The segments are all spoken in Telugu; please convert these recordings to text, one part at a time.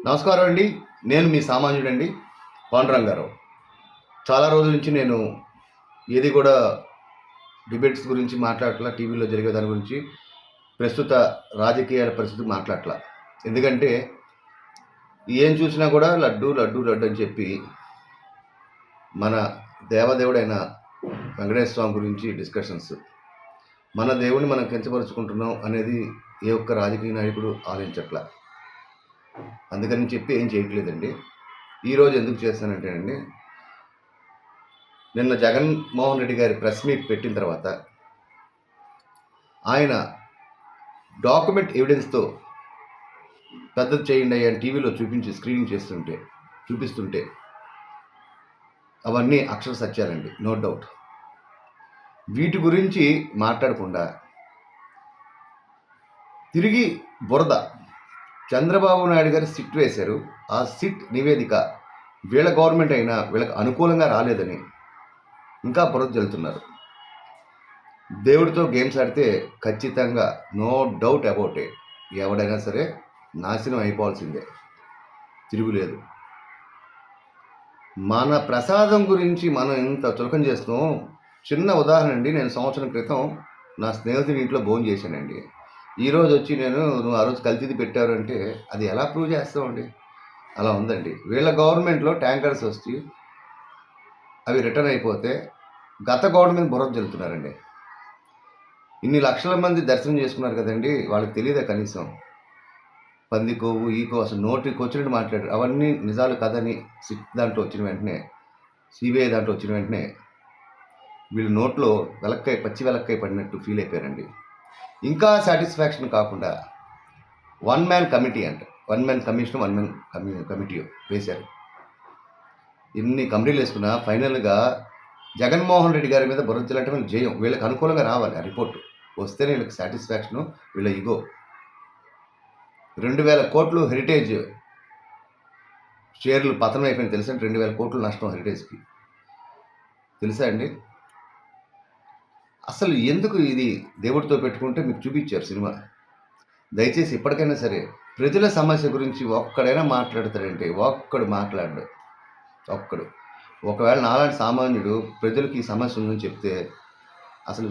నమస్కారం అండి. నేను మీ సామాన్యుడండి పాండురంగారావు. చాలా రోజుల నుంచి నేను ఏది కూడా డిబేట్స్ గురించి మాట్లాడట్లా. టీవీలో జరిగే దాని గురించి, ప్రస్తుత రాజకీయాల పరిస్థితి మాట్లాడట్లా. ఎందుకంటే ఏం చూసినా కూడా లడ్డు లడ్డు లడ్డు అని చెప్పి మన దేవదేవుడైన వెంకటేశ్వర స్వామి గురించి డిస్కషన్స్. మన దేవుడిని మనం కించపరుచుకుంటున్నాం అనేది ఏ ఒక్క రాజకీయ నాయకుడు ఆలోచించట్లా. అందుకని చెప్పి ఏం చేయట్లేదండి. ఈరోజు ఎందుకు చేస్తానంటేనండి, నిన్న జగన్మోహన్ రెడ్డి గారి ప్రెస్ మీట్ పెట్టిన తర్వాత ఆయన డాక్యుమెంట్ ఎవిడెన్స్తో పెద్దది చేయండి అని టీవీలో స్క్రీనింగ్ చూపిస్తుంటే అవన్నీ అక్షర సత్యాలండి, నో డౌట్. వీటి గురించి మాట్లాడకుండా తిరిగి బురద చంద్రబాబు నాయుడు గారు సిట్ వేశారు. ఆ సిట్ నివేదిక వీళ్ళ గవర్నమెంట్ అయినా వీళ్ళకి అనుకూలంగా రాలేదని ఇంకా బురద జల్లుతున్నారు. దేవుడితో గేమ్స్ ఆడితే ఖచ్చితంగా నో డౌట్ అబౌట్ ఇట్, ఎవడైనా సరే నాశనం అయిపోవాల్సిందే, తిరుగులేదు. మన ప్రసాదం గురించి మనం ఎంత చులకం చేస్తున్నాం. చిన్న ఉదాహరణ అండి, నేను సంవత్సరం క్రితం నా స్నేహితుడి ఇంట్లో భోజనం చేశానండి. ఈరోజు వచ్చి నువ్వు ఆ రోజు కల్తీది పెట్టారంటే అది ఎలా ప్రూవ్ చేస్తామండి? అలా ఉందండి. వీళ్ళ గవర్నమెంట్లో ట్యాంకర్స్ వచ్చి అవి రిటర్న్ అయిపోతే గత గవర్నమెంట్ బుర్ర జల్లుతున్నారండి. ఇన్ని లక్షల మంది దర్శనం చేసుకున్నారు కదండి, వాళ్ళకి తెలియదా కనీసం? పంది కొవ్వు ఈకో అసలు నోటికి వచ్చినట్టు మాట్లాడారు. అవన్నీ నిజాలు కదని సిట్ దాంట్లో వచ్చిన వెంటనే, సిబిఐ దాంట్లో వచ్చిన వెంటనే వీళ్ళు నోట్లో పచ్చి వెలక్కాయ పడినట్టు ఫీల్ అయిపోయారండి. ఇంకా సాటిస్ఫాక్షన్ కాకుండా వన్ మ్యాన్ కమిషన్ కమిటీ వేశారు. ఇన్ని కమిటీలు వేసుకున్నా ఫైనల్గా జగన్మోహన్ రెడ్డి గారి మీద బురద జల్లటం జయం. వీళ్ళకి అనుకూలంగా రావాలి ఆ రిపోర్టు వస్తేనే వీళ్ళకి సాటిస్ఫాక్షను. వీళ్ళ ఇగో 2,000 కోట్లు హెరిటేజ్ షేర్లు పతనం అయిపోయింది తెలుసా? 2,000 కోట్లు నష్టం హెరిటేజ్కి, తెలుసా అండి? అసలు ఎందుకు ఇది దేవుడితో పెట్టుకుంటే మీకు చూపించారు సినిమా. దయచేసి ఇప్పటికైనా సరే ప్రజల సమస్య గురించి ఒక్కడైనా మాట్లాడతాడంటే ఒక్కడు మాట్లాడు. ఒకవేళ నాలాంటి సామాన్యుడు ప్రజలకి ఈ సమస్య ఉందని చెప్తే అసలు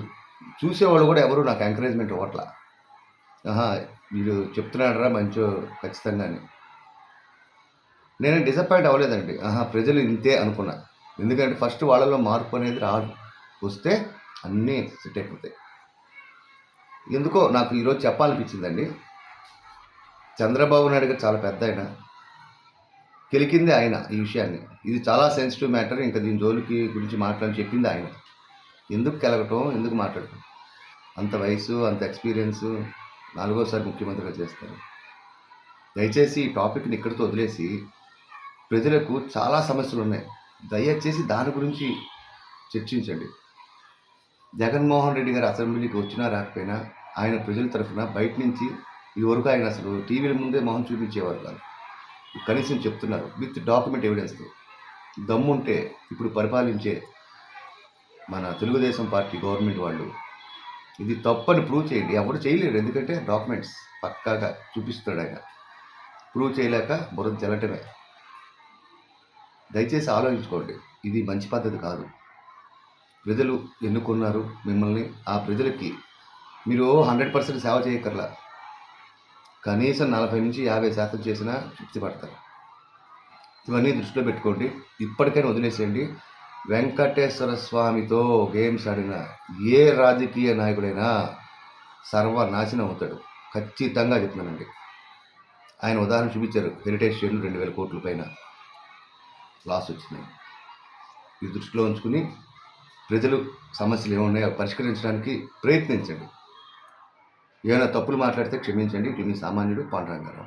చూసేవాళ్ళు కూడా ఎవరు నాకు ఎంకరేజ్మెంట్ ఇవ్వట్లా. వీడు చెప్తున్నాడరా మంచో ఖచ్చితంగానే. నేను డిసప్పాయింట్ అవ్వలేదండి. ప్రజలు ఇంతే అనుకున్నా. ఎందుకంటే ఫస్ట్ వాళ్ళలో మార్పు అనేది రాదు, వస్తే అన్నీ సెట్ అయిపోతాయి. ఎందుకో నాకు ఈరోజు చెప్పాలనిపించిందండి. చంద్రబాబు నాయుడు గారు చాలా పెద్ద ఆయన, కెలికింది ఆయన ఈ విషయాన్ని. ఇది చాలా సెన్సిటివ్ మ్యాటర్, ఇంకా దీని జోలికి గురించి మాట్లాడి చెప్పింది ఆయన. ఎందుకు కెలగటం, ఎందుకు మాట్లాడటం? అంత వయసు, అంత ఎక్స్పీరియన్సు, 4వసారి ముఖ్యమంత్రిగా చేస్తారు. దయచేసి ఈ టాపిక్ని ఇక్కడితో వదిలేసి, ప్రజలకు చాలా సమస్యలు ఉన్నాయి, దయచేసి దాని గురించి చర్చించండి. జగన్మోహన్ రెడ్డి గారు అసెంబ్లీకి వచ్చినా రాకపోయినా ఆయన ప్రజల తరఫున బయట నుంచి ఇదివరకు ఆయన అసలు టీవీల ముందే మొహం చూపించేవారు కాదు. కనీసం చెప్తున్నారు విత్ డాక్యుమెంట్ ఎవిడెన్స్తో. దమ్ముంటే ఇప్పుడు పరిపాలించే మన తెలుగుదేశం పార్టీ గవర్నమెంట్ వాళ్ళు ఇది తప్పని ప్రూవ్ చేయండి. ఎవరు చేయలేరు, ఎందుకంటే డాక్యుమెంట్స్ పక్కాగా చూపిస్తాడు ఆయన. ప్రూవ్ చేయలేక బురద జల్లటమే. దయచేసి ఆలోచించుకోండి, ఇది మంచి పద్ధతి కాదు. ప్రజలు ఎన్నుకున్నారు మిమ్మల్ని. ఆ ప్రజలకి మీరు 100% సేవ చేయక్కర్లా, కనీసం 40-50% చేసినా తృప్తి పడతారు. ఇవన్నీ దృష్టిలో పెట్టుకోండి. ఇప్పటికైనా వదిలేసేయండి. వెంకటేశ్వర స్వామితో గేమ్స్ ఆడిన ఏ రాజకీయ నాయకుడైనా సర్వనాశనం అవుతాడు, ఖచ్చితంగా చెప్తున్నానండి. ఆయన ఉదాహరణ చూపించారు. హెరిటేజ్ షేర్లు 2,000 కోట్ల పైన లాస్ వచ్చినాయి. ఇది దృష్టిలో ఉంచుకుని ప్రజలు సమస్యలు ఏమున్నాయో పరిష్కరించడానికి ప్రయత్నించండి. ఏమైనా తప్పులు మాట్లాడితే క్షమించండి. ఇట్లు మీ సామాన్యుడు పాండురంగారావు.